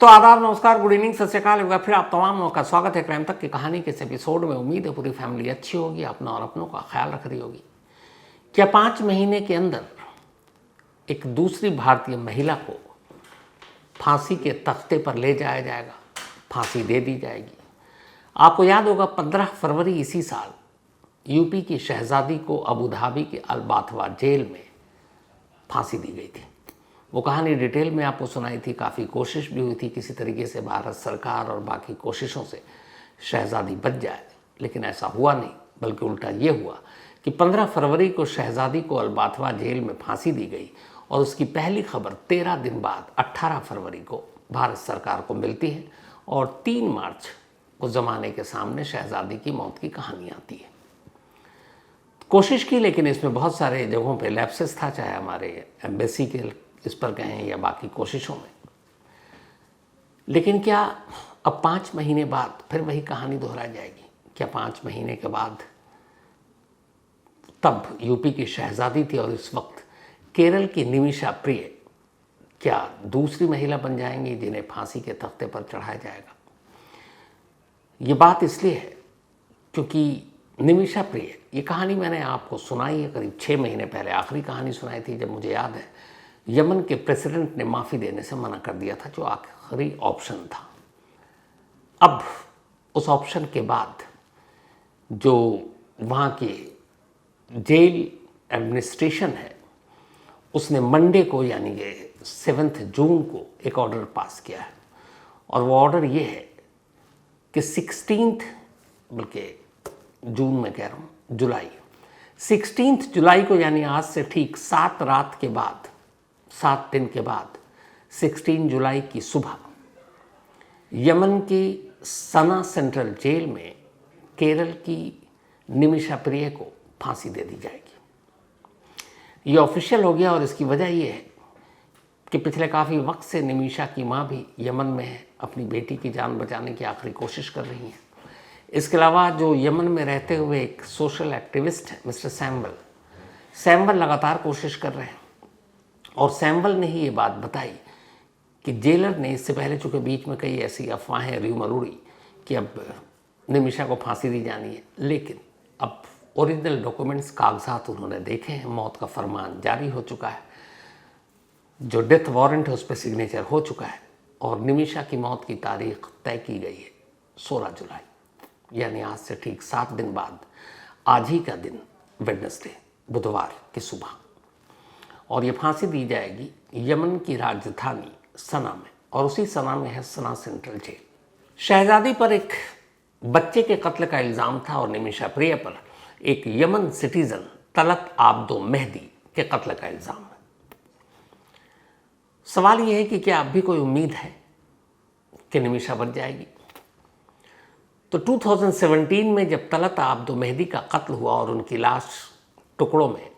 तो आदाब, नमस्कार, गुड इवनिंग, सत श्री अकाल। एक बार फिर आप तमाम लोगों का स्वागत है क्राइम तक की कहानी के इस एपिसोड में। उम्मीद है पूरी फैमिली अच्छी होगी, अपना और अपनों का ख्याल रख रही होगी। क्या 5 महीने के अंदर एक दूसरी भारतीय महिला को फांसी के तख्ते पर ले जाया जाएगा, फांसी दे दी जाएगी। आपको याद होगा 15 फरवरी इसी साल यूपी की शहजादी को अबू धाबी के अल बाथवा जेल में फांसी दी गई थी। वो कहानी डिटेल में आपको सुनाई थी। काफ़ी कोशिश भी हुई थी किसी तरीके से भारत सरकार और बाकी कोशिशों से शहजादी बच जाए, लेकिन ऐसा हुआ नहीं, बल्कि उल्टा ये हुआ कि 15 फरवरी को शहजादी को अल बाथवा जेल में फांसी दी गई और उसकी पहली खबर 13 दिन बाद 18 फरवरी को भारत सरकार को मिलती है और 3 मार्च को ज़माने के सामने शहजादी की मौत की कहानी आती है। कोशिश की, लेकिन इसमें बहुत सारे जगहों पे लैप्सेस था, चाहे हमारे एम्बेसी के इस पर कहें या बाकी कोशिशों में। लेकिन क्या अब 5 महीने बाद फिर वही कहानी दोहराई जाएगी? क्या 5 महीने के बाद तब यूपी की शहजादी थी और इस वक्त केरल की निमिषा प्रिय क्या दूसरी महिला बन जाएंगी जिन्हें फांसी के तख्ते पर चढ़ाया जाएगा? ये बात इसलिए है क्योंकि निमिषा प्रिय, ये कहानी मैंने आपको सुनाई है करीब 6 महीने पहले। आखिरी कहानी सुनाई थी जब मुझे याद है यमन के प्रेसिडेंट ने माफ़ी देने से मना कर दिया था, जो आखिरी ऑप्शन था। अब उस ऑप्शन के बाद जो वहाँ के जेल एडमिनिस्ट्रेशन है उसने मंडे को यानी कि 7 जून को एक ऑर्डर पास किया है। और वो ऑर्डर ये है कि 16 बल्कि जून में कह रहा हूँ, जुलाई 16 जुलाई को, यानी आज से ठीक 7 रात के बाद, 7 दिन के बाद 16 जुलाई की सुबह यमन की सना सेंट्रल जेल में केरल की निमिषा प्रिय को फांसी दे दी जाएगी। ये ऑफिशियल हो गया और इसकी वजह ये है कि पिछले काफ़ी वक्त से निमिषा की मां भी यमन में है, अपनी बेटी की जान बचाने की आखिरी कोशिश कर रही हैं। इसके अलावा जो यमन में रहते हुए एक सोशल एक्टिविस्ट है मिस्टर सैम्बल लगातार कोशिश कर रहे हैं। और सैम्बल ने ही ये बात बताई कि जेलर ने इससे पहले, चूँकि बीच में कई ऐसी अफवाहें र्यूमर उड़ी कि अब निमिषा को फांसी दी जानी है, लेकिन अब ओरिजिनल डॉक्यूमेंट्स, कागजात उन्होंने देखे हैं, मौत का फरमान जारी हो चुका है, जो डेथ वारंट है उस पर सिग्नेचर हो चुका है और निमिषा की मौत की तारीख तय की गई है 16 जुलाई, यानी आज से ठीक 7 दिन बाद, आज ही का दिन, वेडनेसडे, बुधवार की सुबह। और ये फांसी दी जाएगी यमन की राजधानी सना में, और उसी सना में है सना सेंट्रल जेल। शहजादी पर एक बच्चे के कत्ल का इल्ज़ाम था और निमिषा प्रिय पर एक यमन सिटीज़न तलत आब्दो मेहदी के कत्ल का इल्ज़ाम है। सवाल यह है कि क्या अब भी कोई उम्मीद है कि निमिषा बच जाएगी? तो 2017 में जब तलत आब्दो मेहदी का कत्ल हुआ और उनकी लाश टुकड़ों में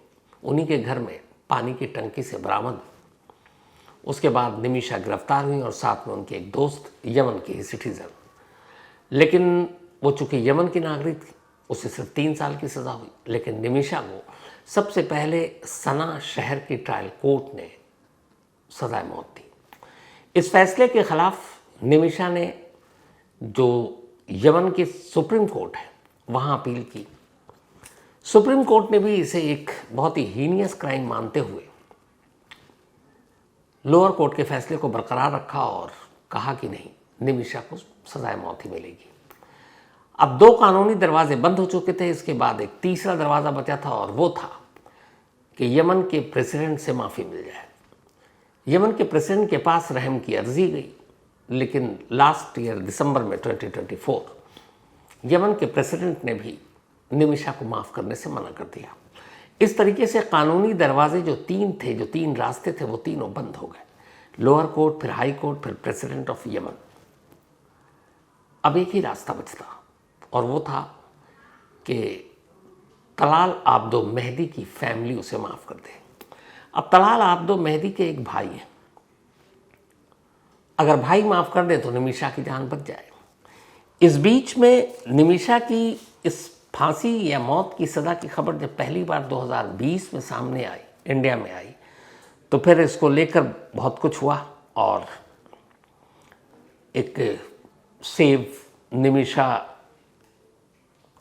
उन्हीं के घर में पानी की टंकी से बरामद, उसके बाद निमिषा गिरफ्तार हुई और साथ में उनके एक दोस्त, यमन की ही सिटीज़न। लेकिन वो चूँकि यमन की नागरिक थी, उसे सिर्फ 3 साल की सज़ा हुई, लेकिन निमिषा को सबसे पहले सना शहर की ट्रायल कोर्ट ने सज़ाए मौत दी। इस फैसले के ख़िलाफ़ निमिषा ने, जो यमन की सुप्रीम कोर्ट है, वहाँ अपील की। सुप्रीम कोर्ट ने भी इसे एक बहुत ही हीनियस क्राइम मानते हुए लोअर कोर्ट के फैसले को बरकरार रखा और कहा कि नहीं, निमिषा को सजाए मौत ही मिलेगी। अब 2 कानूनी दरवाजे बंद हो चुके थे, इसके बाद एक तीसरा दरवाज़ा बचा था और वो था कि यमन के प्रेसिडेंट से माफ़ी मिल जाए। यमन के प्रेसिडेंट के पास रहम की अर्जी गई, लेकिन लास्ट ईयर दिसंबर में 2024 यमन के प्रेसिडेंट ने भी निमिषा को माफ़ करने से मना कर दिया। इस तरीके से कानूनी दरवाजे जो 3 थे, जो 3 रास्ते थे, वो तीनों बंद हो गए। लोअर कोर्ट, फिर हाई कोर्ट, फिर प्रेसिडेंट ऑफ यमन। अब एक ही रास्ता बचता और वो था कि तलाल आब्दो मेहदी की फैमिली उसे माफ़ कर दे। अब तलाल आब्दो मेहदी के एक भाई हैं, अगर भाई माफ़ कर दे तो निमिषा की जान बच जाए। इस बीच में निमिषा की इस फांसी या मौत की सज़ा की खबर जब पहली बार 2020 में सामने आई, इंडिया में आई, तो फिर इसको लेकर बहुत कुछ हुआ और एक सेव निमिषा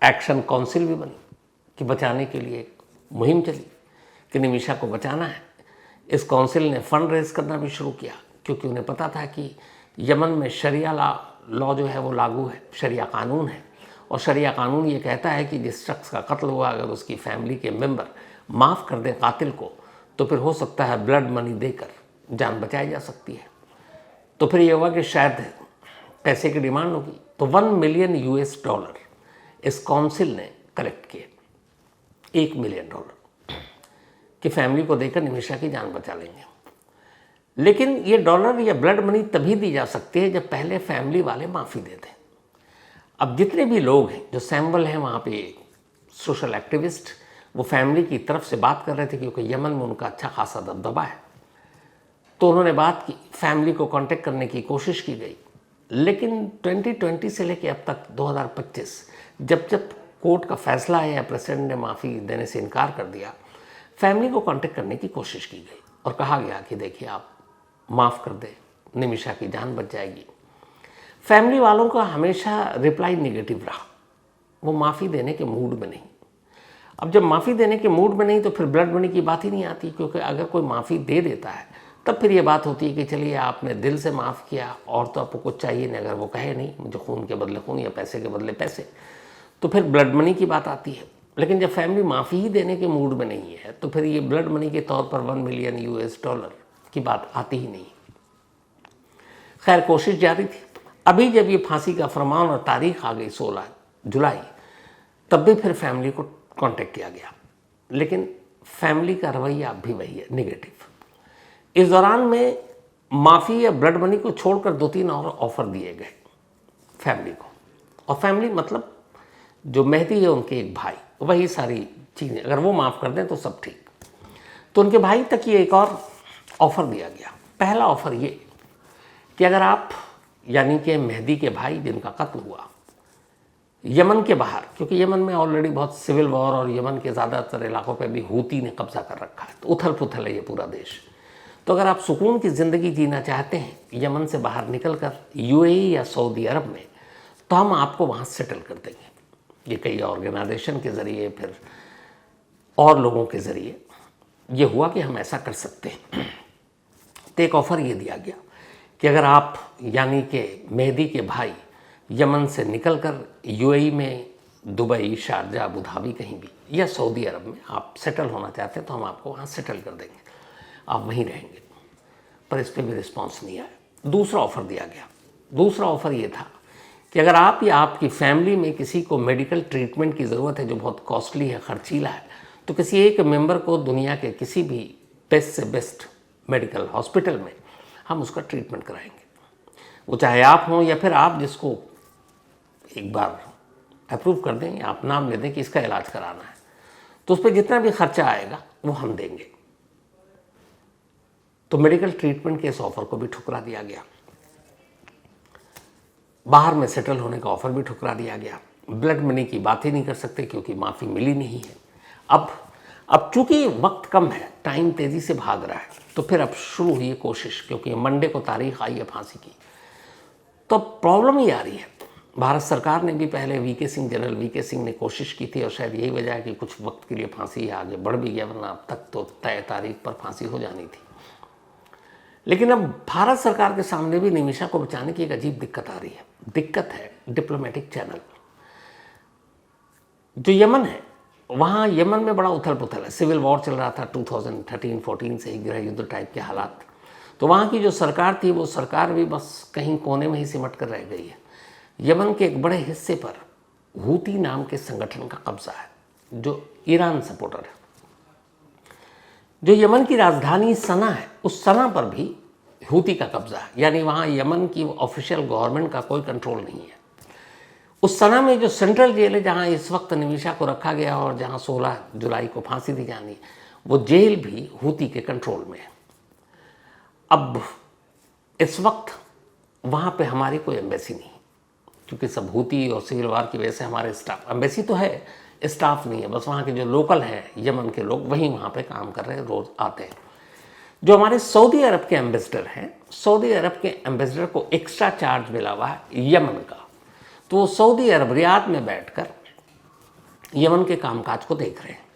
एक्शन काउंसिल भी बनी कि बचाने के लिए एक मुहिम चली कि निमिषा को बचाना है। इस काउंसिल ने फंड रेज करना भी शुरू किया क्योंकि उन्हें पता था कि यमन में शरिया लॉ जो है वो लागू है, शरिया कानून है, और शरिया कानून ये कहता है कि जिस शख्स का कत्ल हुआ अगर उसकी फैमिली के मेंबर माफ़ कर दें कातिल को तो फिर हो सकता है ब्लड मनी देकर जान बचाई जा सकती है। तो फिर ये हुआ कि शायद पैसे की डिमांड होगी, तो $1 मिलियन इस काउंसिल ने कलेक्ट किए, $1 मिलियन कि फैमिली को देकर निमिषा की जान बचा लेंगे। लेकिन ये डॉलर या ब्लड मनी तभी दी जा सकती है जब पहले फैमिली वाले माफ़ी दे दें। अब जितने भी लोग हैं जो सैम्बल हैं वहाँ पे सोशल एक्टिविस्ट, वो फैमिली की तरफ से बात कर रहे थे क्योंकि यमन में उनका अच्छा खासा दबदबा है, तो उन्होंने बात की, फैमिली को कांटेक्ट करने की कोशिश की गई। लेकिन 2020 से लेकर अब तक 2025 जब जब कोर्ट का फैसला आया या प्रेसिडेंट ने माफ़ी देने से इनकार कर दिया, फैमिली को कांटेक्ट करने की कोशिश की गई और कहा गया कि देखिए आप माफ़ कर दें, निमिषा की जान बच जाएगी। फैमिली वालों का हमेशा रिप्लाई नेगेटिव रहा, वो माफ़ी देने के मूड में नहीं। अब जब माफ़ी देने के मूड में नहीं तो फिर ब्लड मनी की बात ही नहीं आती, क्योंकि अगर कोई माफ़ी दे देता है तब फिर ये बात होती है कि चलिए आपने दिल से माफ़ किया और तो आपको कुछ चाहिए नहीं, अगर वो कहे नहीं मुझे खून के बदले खून या पैसे के बदले पैसे, तो फिर ब्लड मनी की बात आती है। लेकिन जब फैमिली माफ़ी ही देने के मूड में नहीं है तो फिर ये ब्लड मनी के तौर पर $1 मिलियन की बात आती ही नहीं। खैर कोशिश जारी थी। अभी जब ये फांसी का फरमान और तारीख आ गई 16 जुलाई, तब भी फिर फैमिली को कांटेक्ट किया गया, लेकिन फैमिली का रवैया अब भी वही है, नेगेटिव। इस दौरान में माफ़ी या ब्लड मनी को छोड़कर 2-3 और ऑफ़र दिए गए फैमिली को, और फैमिली मतलब जो मेहदी है उनके एक भाई, वही सारी चीज़ें, अगर वो माफ़ कर दें तो सब ठीक। तो उनके भाई तक ये एक और ऑफ़र दिया गया। पहला ऑफ़र ये कि अगर आप यानी कि मेहदी के भाई जिनका कत्ल हुआ यमन के बाहर, क्योंकि यमन में ऑलरेडी बहुत सिविल वॉर और यमन के ज़्यादातर इलाकों पे भी हूती ने कब्जा कर रखा है, तो उथल पुथल है ये पूरा देश। तो अगर आप सुकून की ज़िंदगी जीना चाहते हैं यमन से बाहर निकलकर यूएई या सऊदी अरब में, तो हम आपको वहाँ सेटल कर देंगे। ये कई ऑर्गेनाइजेशन के ज़रिए फिर और लोगों के ज़रिए ये हुआ कि हम ऐसा कर सकते हैं। तो एक ऑफ़र ये दिया गया कि अगर आप यानी कि मेहदी के भाई यमन से निकलकर यूएई में, दुबई, शारजा, अबू धाबी कहीं भी या सऊदी अरब में आप सेटल होना चाहते हैं तो हम आपको वहाँ सेटल कर देंगे, आप वहीं रहेंगे। पर इस पर भी रिस्पॉन्स नहीं आया। दूसरा ऑफ़र दिया गया। दूसरा ऑफ़र ये था कि अगर आप या आपकी फैमिली में किसी को मेडिकल ट्रीटमेंट की ज़रूरत है जो बहुत कॉस्टली है, खर्चीला है, तो किसी एक मेंबर को दुनिया के किसी भी बेस्ट से बेस्ट मेडिकल हॉस्पिटल में हम उसका ट्रीटमेंट कराएंगे। वो चाहे आप हों या फिर आप जिसको एक बार अप्रूव कर दें या आप नाम ले दें कि इसका इलाज कराना है, तो उस पर जितना भी खर्चा आएगा वो हम देंगे। तो मेडिकल ट्रीटमेंट के इस ऑफ़र को भी ठुकरा दिया गया। बाहर में सेटल होने का ऑफ़र भी ठुकरा दिया गया। ब्लड मनी की बात ही नहीं कर सकते क्योंकि माफ़ी मिली नहीं है। अब चूंकि वक्त कम है, टाइम तेज़ी से भाग रहा है, तो फिर अब शुरू हुई कोशिश, क्योंकि मंडे को तारीख आई है फांसी की। तो प्रॉब्लम ये आ रही है, भारत सरकार ने भी पहले जनरल वीके सिंह ने कोशिश की थी और शायद यही वजह है कि कुछ वक्त के लिए फांसी आगे बढ़ भी गया, वरना अब तक तो तय तारीख पर फांसी हो जानी थी। लेकिन अब भारत सरकार के सामने भी निमिषा को बचाने की एक अजीब दिक्कत आ रही है। दिक्कत है डिप्लोमेटिक चैनल। जो यमन है, वहाँ यमन में बड़ा उथल पुथल है, सिविल वॉर चल रहा था 2013-14 से ही, गृह युद्ध टाइप के हालात। तो वहाँ की जो सरकार थी वो सरकार भी बस कहीं कोने में ही सिमट कर रह गई है। यमन के एक बड़े हिस्से पर हूती नाम के संगठन का कब्जा है जो ईरान सपोर्टर है। जो यमन की राजधानी सना है, उस सना पर भी हूती का कब्जा है, यानी वहाँ यमन की ऑफिशियल गवर्नमेंट का कोई कंट्रोल नहीं है। उस सना में जो सेंट्रल जेल है जहाँ इस वक्त निमिषा को रखा गया और जहाँ 16 जुलाई को फांसी दी जानी, वो जेल भी हूती के कंट्रोल में है। अब इस वक्त वहाँ पे हमारी कोई एम्बेसी नहीं, क्योंकि सब हूती और सिविल वार की वजह से हमारे स्टाफ, एम्बेसी तो है, स्टाफ नहीं है, बस वहाँ के जो लोकल हैं यमन के लोग वहीं वहाँ पे काम कर रहे हैं, रोज़ आते हैं। जो हमारे सऊदी अरब के एम्बेसडर हैं, सऊदी अरब के एम्बेसडर को एक्स्ट्रा चार्ज मिला हुआ है यमन का, तो वो सऊदी अरब रियाद में बैठकर यमन के कामकाज को देख रहे हैं।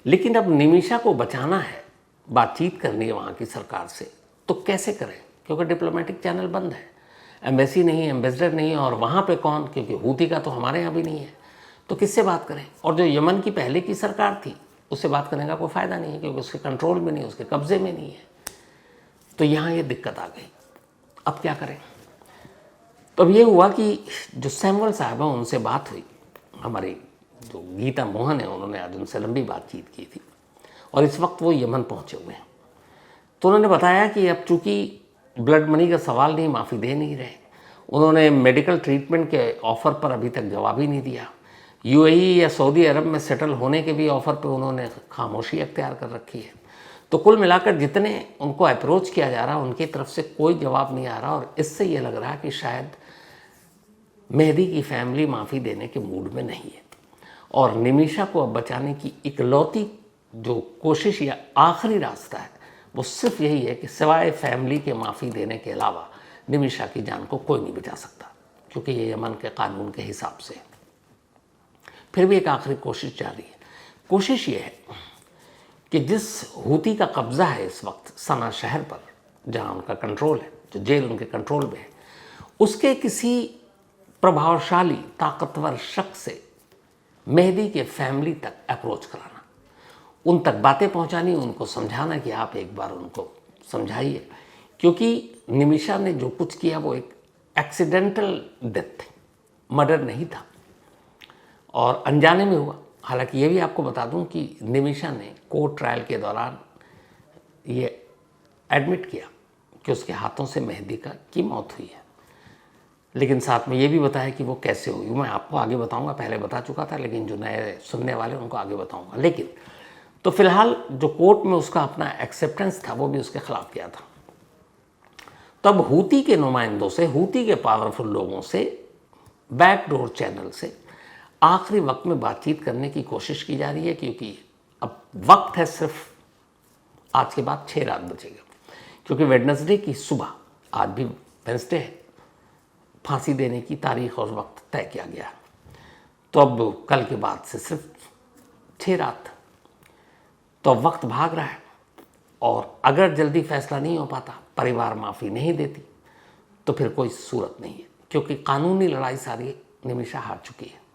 लेकिन अब निमिषा को बचाना है, बातचीत करनी है वहाँ की सरकार से, तो कैसे करें? क्योंकि डिप्लोमेटिक चैनल बंद है, एम्बेसी नहीं, एम्बेसडर नहीं, और वहाँ पे कौन, क्योंकि हूती का तो हमारे यहाँ भी नहीं है, तो किससे बात करें? और जो यमन की पहले की सरकार थी उससे बात करने का कोई फ़ायदा नहीं है, क्योंकि उसके कंट्रोल में नहीं, उसके कब्जे में नहीं है। तो यहाँ ये दिक्कत आ गई, अब क्या करें? तो अब ये हुआ कि जो सैमुअल साहब हैं उनसे बात हुई, हमारी जो गीता मोहन है उन्होंने आज उनसे लंबी बातचीत की थी, और इस वक्त वो यमन पहुँचे हुए हैं। तो उन्होंने बताया कि अब चूँकि ब्लड मनी का सवाल नहीं, माफ़ी दे नहीं रहे, उन्होंने मेडिकल ट्रीटमेंट के ऑफ़र पर अभी तक जवाब ही नहीं दिया, यूएई या सऊदी अरब में सेटल होने के भी ऑफ़र पे उन्होंने खामोशी अख्तियार कर रखी है। तो कुल मिलाकर जितने उनको अप्रोच किया जा रहा उनकी तरफ से कोई जवाब नहीं आ रहा, और इससे ये लग रहा है कि शायद मेहदी की फैमिली माफ़ी देने के मूड में नहीं है, और निमिषा को अब बचाने की इकलौती जो कोशिश या आखिरी रास्ता है वो सिर्फ यही है कि सिवाय फैमिली के माफ़ी देने के अलावा निमिषा की जान को कोई नहीं बचा सकता, क्योंकि ये यमन के कानून के हिसाब से। फिर भी एक आखिरी कोशिश जारी है। कोशिश ये है कि जिस हूती का कब्ज़ा है इस वक्त सना शहर पर, जहाँ उनका कंट्रोल है, जो जेल उनके कंट्रोल में है, उसके किसी प्रभावशाली ताकतवर शख्स से मेहदी के फैमिली तक अप्रोच कराना, उन तक बातें पहुंचानी, उनको समझाना कि आप एक बार उनको समझाइए, क्योंकि निमिषा ने जो कुछ किया वो एक एक्सीडेंटल डेथ थी, मर्डर नहीं था, और अनजाने में हुआ। हालांकि ये भी आपको बता दूं कि निमिषा ने कोर्ट ट्रायल के दौरान ये एडमिट किया कि उसके हाथों से मेहदी की मौत हुई है, लेकिन साथ में ये भी बताया कि वो कैसे हुई मैं आपको आगे बताऊंगा, पहले बता चुका था, लेकिन जो नए सुनने वाले उनको आगे बताऊंगा। लेकिन तो फिलहाल जो कोर्ट में उसका अपना एक्सेप्टेंस था वो भी उसके खिलाफ किया था। तब हूती के नुमाइंदों से, हूती के पावरफुल लोगों से, बैकडोर चैनल से आखिरी वक्त में बातचीत करने की कोशिश की जा रही है, क्योंकि अब वक्त है सिर्फ आज के बाद 6 रात बचेगा, क्योंकि वेडनेसडे की सुबह, आज भी वेडनेसडे है, फांसी देने की तारीख और वक्त तय किया गया। तो अब कल के बाद से सिर्फ 6 रात, तो अब वक्त भाग रहा है, और अगर जल्दी फैसला नहीं हो पाता, परिवार माफ़ी नहीं देती, तो फिर कोई सूरत नहीं है, क्योंकि कानूनी लड़ाई सारी निमिषा हार चुकी है,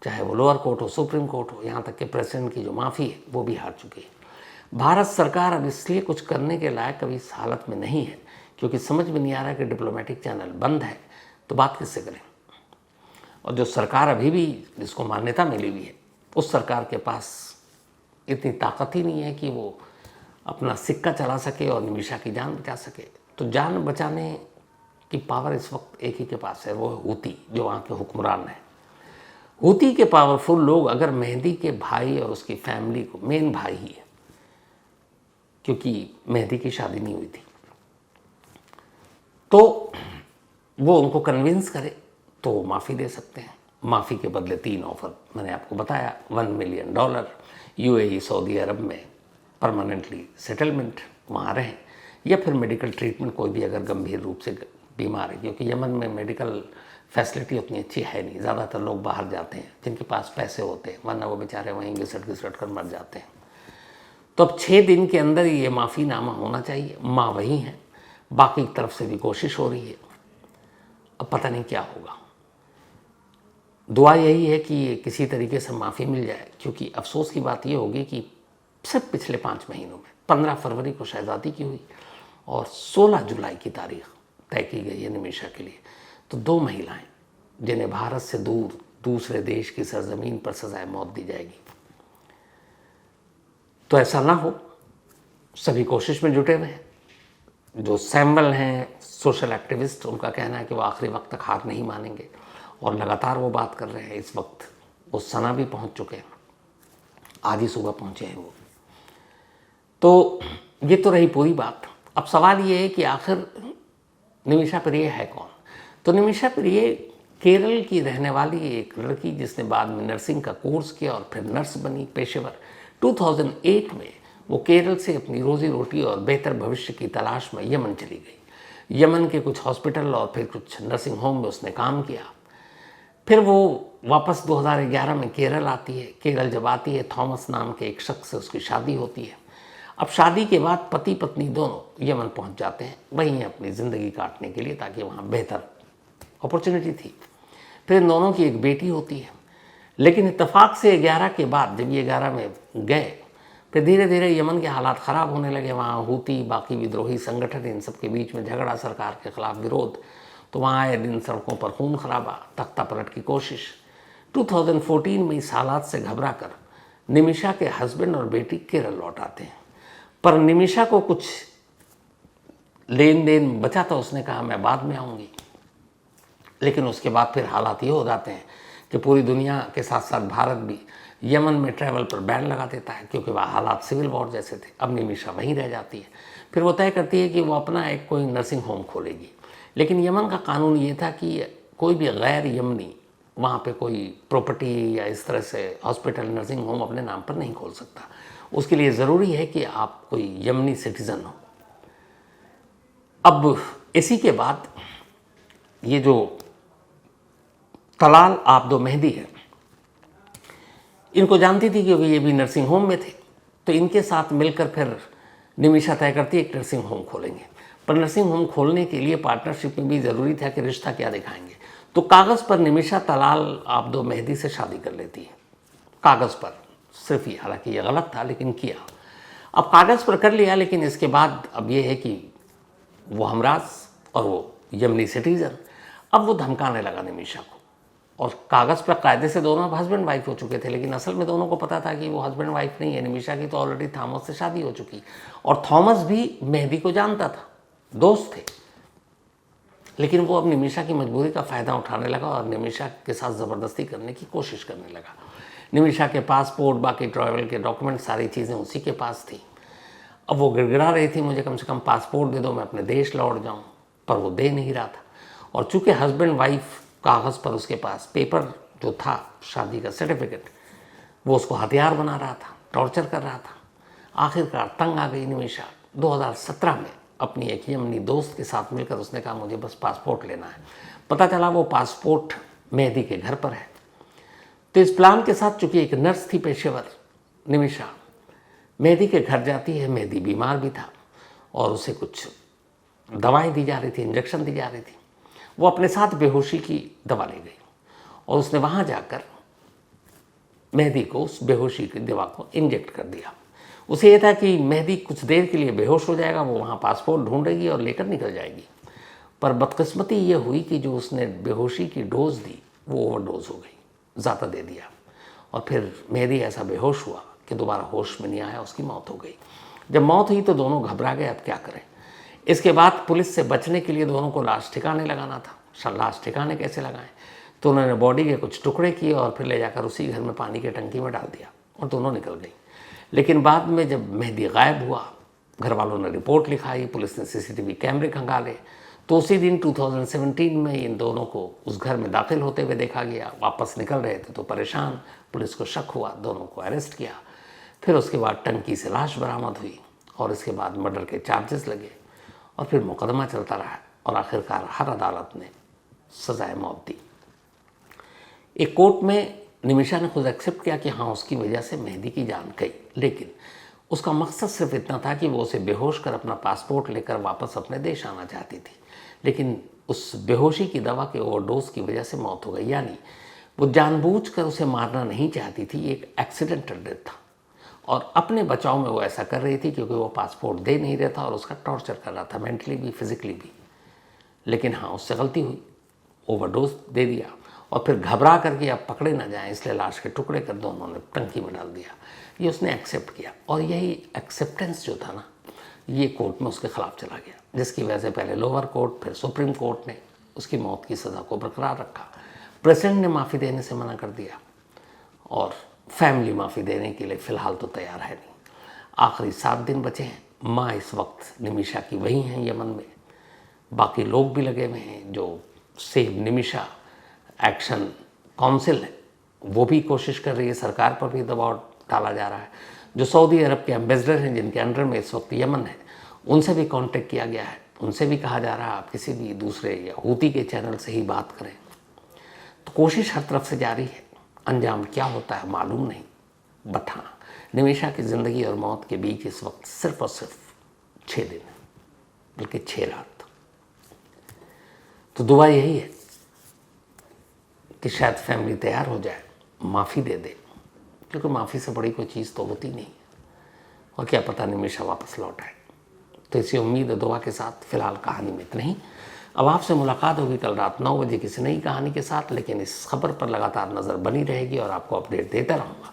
चाहे वो लोअर कोर्ट हो, सुप्रीम कोर्ट हो, यहाँ तक कि प्रेसिडेंट की जो माफ़ी है वो भी हार चुकी है। भारत सरकार अब इसलिए कुछ करने के लायक अभी इस हालत में नहीं है, क्योंकि समझ में नहीं आ रहा कि डिप्लोमेटिक चैनल बंद है, तो बात किससे करें? और जो सरकार अभी भी जिसको मान्यता मिली हुई है, उस सरकार के पास इतनी ताकत ही नहीं है कि वो अपना सिक्का चला सके और निमिषा की जान बचा सके। तो जान बचाने की पावर इस वक्त एक ही के पास है, वो है हूती, जो वहाँ के हुक्मरान है। हूती के पावरफुल लोग अगर मेहदी के भाई और उसकी फैमिली को, मेन भाई ही है क्योंकि मेहदी की शादी नहीं हुई थी, तो वो उनको कन्विंस करे तो वो माफ़ी दे सकते हैं। माफ़ी के बदले 3 ऑफ़र मैंने आपको बताया, $1 मिलियन, यूएई सऊदी अरब में परमानेंटली सेटलमेंट वहाँ रहें, या फिर मेडिकल ट्रीटमेंट, कोई भी अगर गंभीर रूप से बीमार है, क्योंकि यमन में मेडिकल फैसिलिटी उतनी अच्छी है नहीं, ज़्यादातर लोग बाहर जाते हैं जिनके पास पैसे होते हैं, वरना वो बेचारे वहीं घिसट कर मर जाते हैं। तो अब 6 दिन के अंदर ये माफ़ीनामा होना चाहिए। माँ वही हैं, बाकी की तरफ से भी कोशिश हो रही है, अब पता नहीं क्या होगा। दुआ यही है कि ये किसी तरीके से माफ़ी मिल जाए, क्योंकि अफसोस की बात ये होगी कि सिर्फ पिछले 5 महीनों में 15 फरवरी को शहज़ादी की हुई और 16 जुलाई की तारीख तय की गई है निमिषा के लिए। तो 2 महिलाएं जिन्हें भारत से दूर दूसरे देश की सरजमीन पर सजाए मौत दी जाएगी। तो ऐसा ना हो, सभी कोशिश में जुटे हुए हैं। जो सैम्बल हैं सोशल एक्टिविस्ट, उनका कहना है कि वो आखिरी वक्त तक हार नहीं मानेंगे, और लगातार वो बात कर रहे हैं। इस वक्त वो सना भी पहुंच चुके हैं, आज ही सुबह पहुंचे हैं वो। तो ये तो रही पूरी बात। अब सवाल ये है कि आखिर निमिषा प्रिय है कौन? तो निमिषा प्रिय केरल की रहने वाली एक लड़की, जिसने बाद में नर्सिंग का कोर्स किया और फिर नर्स बनी पेशेवर। 2008 में वो केरल से अपनी रोजी रोटी और बेहतर भविष्य की तलाश में यमन चली गई। यमन के कुछ हॉस्पिटल और फिर कुछ नर्सिंग होम में उसने काम किया। फिर वो वापस 2011 में केरल आती है। केरल जब आती है, थॉमस नाम के एक शख्स से उसकी शादी होती है। अब शादी के बाद पति पत्नी दोनों यमन पहुंच जाते हैं, वहीं अपनी ज़िंदगी काटने के लिए, ताकि वहाँ बेहतर अपॉर्चुनिटी थी। फिर इन दोनों की एक बेटी होती है। लेकिन इत्तेफाक से 11 के बाद जब ये 11 में गए, फिर धीरे धीरे यमन के हालात ख़राब होने लगे। वहाँ हूती, बाकी विद्रोही संगठन, इन सब के बीच में झगड़ा, सरकार के खिलाफ विरोध। तो वहाँ आए दिन सड़कों पर खून खराबा, तख्ता पलट की कोशिश। 2014 में इस हालात से घबरा कर निमिषा के हस्बैंड और बेटी केरल लौट आते हैं। पर निमिषा को कुछ लेन देन बचा था, उसने कहा मैं बाद में आऊँगी। लेकिन उसके बाद फिर हालात ये हो जाते हैं कि पूरी दुनिया के साथ साथ भारत भी यमन में ट्रैवल पर बैन लगा देता है, क्योंकि वह हालात सिविल वॉर जैसे थे। अब निमिषा वहीं रह जाती है। फिर वो तय करती है कि वो अपना एक कोई नर्सिंग होम खोलेगी। लेकिन यमन का कानून ये था कि कोई भी गैर यमनी वहाँ पे कोई प्रॉपर्टी या इस तरह से हॉस्पिटल, नर्सिंग होम अपने नाम पर नहीं खोल सकता। उसके लिए ज़रूरी है कि आप कोई यमनी सिटीज़न हो। अब इसी के बाद ये जो तलाल आब्दो मेहदी है, इनको जानती थी क्योंकि ये भी नर्सिंग होम में थे। तो इनके साथ मिलकर फिर निमिषा तय करती है एक नर्सिंग होम खोलेंगे। पर नर्सिंग होम खोलने के लिए पार्टनरशिप में भी ज़रूरी था कि रिश्ता क्या दिखाएंगे। तो कागज़ पर निमिषा तलाल आब्दो मेहदी से शादी कर लेती है, कागज़ पर सिर्फ ये। हालांकि ये गलत था, लेकिन किया। अब कागज़ पर कर लिया, लेकिन इसके बाद अब ये है कि वो हमराज और वो यमनी सिटीज़न। अब वो धमकाने लगा निमिषा को, और कागज़ पर कायदे से दोनों हस्बैंड वाइफ हो चुके थे, लेकिन असल में दोनों को पता था कि वो हस्बैंड वाइफ नहीं है। निमिषा की तो ऑलरेडी थॉमस से शादी हो चुकी, और थॉमस भी मेहदी को जानता था, दोस्त थे। लेकिन वो अब निमिषा की मजबूरी का फ़ायदा उठाने लगा और निमिषा के साथ ज़बरदस्ती करने की कोशिश करने लगा। निमिषा के पासपोर्ट, बाकी ट्रैवल के डॉक्यूमेंट, सारी चीज़ें उसी के पास थी। अब वो गिड़गिड़ा रही थी, मुझे कम से कम पासपोर्ट दे दो, मैं अपने देश लौट जाऊँ। पर वो दे नहीं रहा था। और चूँकि हस्बैंड वाइफ कागज़ पर उसके पास पेपर जो था, शादी का सर्टिफिकेट, वो उसको हथियार बना रहा था, टॉर्चर कर रहा था। आखिरकार तंग आ गई निमिषा। 2017 में अपनी एक यमनी दोस्त के साथ मिलकर उसने कहा मुझे बस पासपोर्ट लेना है। पता चला वो पासपोर्ट मेहदी के घर पर है। तो इस प्लान के साथ, चूँकि एक नर्स थी पेशेवर, निमिषा मेहदी के घर जाती है। मेहदी बीमार भी था और उसे कुछ दवाएं दी जा रही थी, इंजेक्शन दी जा रही थी। वो अपने साथ बेहोशी की दवा ले गई और उसने वहाँ जाकर मेहदी को उस बेहोशी की दवा को इंजेक्ट कर दिया। उसे ये था कि मेहदी कुछ देर के लिए बेहोश हो जाएगा, वो वहाँ पासपोर्ट ढूंढेगी और लेकर निकल जाएगी। पर बदकिस्मती ये हुई कि जो उसने बेहोशी की डोज दी वो ओवरडोज हो गई, ज़्यादा दे दिया। और फिर मेहदी ऐसा बेहोश हुआ कि दोबारा होश में नहीं आया, उसकी मौत हो गई। जब मौत हुई तो दोनों घबरा गए, अब क्या करें। इसके बाद पुलिस से बचने के लिए दोनों को लाश ठिकाने लगाना था। लाश ठिकाने कैसे लगाएं, तो उन्होंने बॉडी के कुछ टुकड़े किए और फिर ले जाकर उसी घर में पानी की टंकी में डाल दिया और दोनों निकल गई। लेकिन बाद में जब मेहदी गायब हुआ, घर वालों ने रिपोर्ट लिखाई, पुलिस ने सीसीटीवी कैमरे खंगाले, तो उसी दिन 2017 में इन दोनों को उस घर में दाखिल होते हुए देखा गया। वापस निकल रहे थे तो परेशान, पुलिस को शक हुआ, दोनों को अरेस्ट किया। फिर उसके बाद टंकी से लाश बरामद हुई और इसके बाद मर्डर के चार्जेस लगे और फिर मुकदमा चलता रहा और आखिरकार हर अदालत ने सजाए मौत दी। एक कोर्ट में निमिषा ने खुद एक्सेप्ट किया कि हाँ, उसकी वजह से मेहदी की जान गई, लेकिन उसका मकसद सिर्फ इतना था कि वो उसे बेहोश कर अपना पासपोर्ट लेकर वापस अपने देश आना चाहती थी। लेकिन उस बेहोशी की दवा के ओवरडोज की वजह से मौत हो गई। यानी वो जानबूझकर उसे मारना नहीं चाहती थी, एक एक्सीडेंटल डेथ था। और अपने बचाव में वो ऐसा कर रही थी क्योंकि वो पासपोर्ट दे नहीं रहा था और उसका टॉर्चर कर रहा था, मेंटली भी फिजिकली भी। लेकिन हाँ, उससे गलती हुई, ओवरडोज दे दिया और फिर घबरा करके अब पकड़े ना जाएं इसलिए लाश के टुकड़े कर दोनों ने टंकी में डाल दिया। ये उसने एक्सेप्ट किया और यही एक्सेप्टेंस जो था ना, ये कोर्ट में उसके खिलाफ चला गया, जिसकी वजह से पहले लोअर कोर्ट फिर सुप्रीम कोर्ट ने उसकी मौत की सज़ा को बरकरार रखा। प्रेसिडेंट ने माफ़ी देने से मना कर दिया और फैमिली माफ़ी देने के लिए फ़िलहाल तो तैयार है नहीं। आखिरी 7 दिन बचे हैं। माँ इस वक्त निमिषा की वहीं हैं यमन में, बाकी लोग भी लगे हुए हैं। जो सेव निमिषा एक्शन काउंसिल है वो भी कोशिश कर रही है, सरकार पर भी दबाव डाला जा रहा है। जो सऊदी अरब के एम्बेसडर हैं, जिनके अंडर में इस वक्त यमन है, उनसे भी कांटेक्ट किया गया है। उनसे भी कहा जा रहा है आप किसी भी दूसरे या हूती के चैनल से ही बात करें। तो कोशिश हर तरफ से जारी है। अंजाम क्या होता है मालूम नहीं, बट हाँ, निमिषा की ज़िंदगी और मौत के बीच इस वक्त सिर्फ और सिर्फ 6 दिन है, बल्कि 6 रात। तो दुआ यही है कि शायद फैमिली तैयार हो जाए, माफ़ी दे दे, क्योंकि माफ़ी से बड़ी कोई चीज़ तो होती नहीं, और क्या पता निमिषा वापस लौट आए। तो इसी उम्मीद और दुआ के साथ फ़िलहाल कहानी में इतना ही। अब आपसे मुलाकात होगी कल रात 9 बजे किसी नई कहानी के साथ, लेकिन इस खबर पर लगातार नज़र बनी रहेगी और आपको अपडेट देता रहूँगा।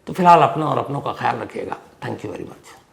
तो फिलहाल अपना और अपनों का ख्याल रखिएगा। Thank you very much.